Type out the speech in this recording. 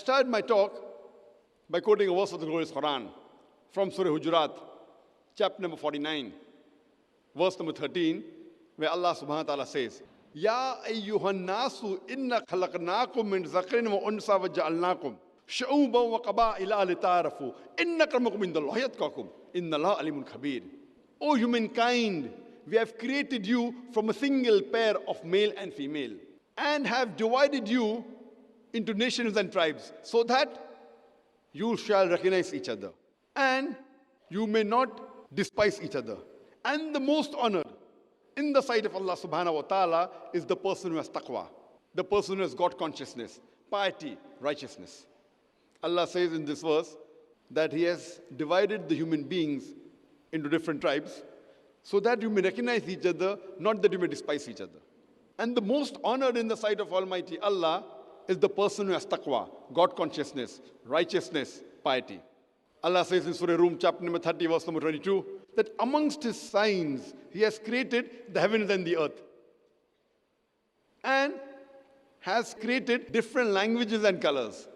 started my talk by quoting a verse of the glorious Quran from Surah Hujurat, chapter number 49, verse number 13, where Allah subhanahu wa ta'ala says, Ya ayyuhan nasu inna khalaqnakum min zakrin wa unsa wa ja'alnakum shu'uban wa qaba'ila lita'arafu inna akramakum indallahi atqakum inna Allaha alimun khabir. O humankind, we have created you from a single pair of male and female and have divided you into nations and tribes so that you shall recognize each other and you may not despise each other. And the most honored in the sight of Allah subhanahu wa ta'ala is the person who has taqwa, the person who has God consciousness, piety, righteousness. Allah says in this verse that He has divided the human beings into different tribes so that you may recognize each other, not that you may despise each other. And the most honored in the sight of Almighty Allah is the person who has taqwa, God consciousness, righteousness, piety. Allah says in Surah Rum, chapter number 30, verse number 22, that amongst His signs, He has created the heavens and the earth and has created different languages and colors.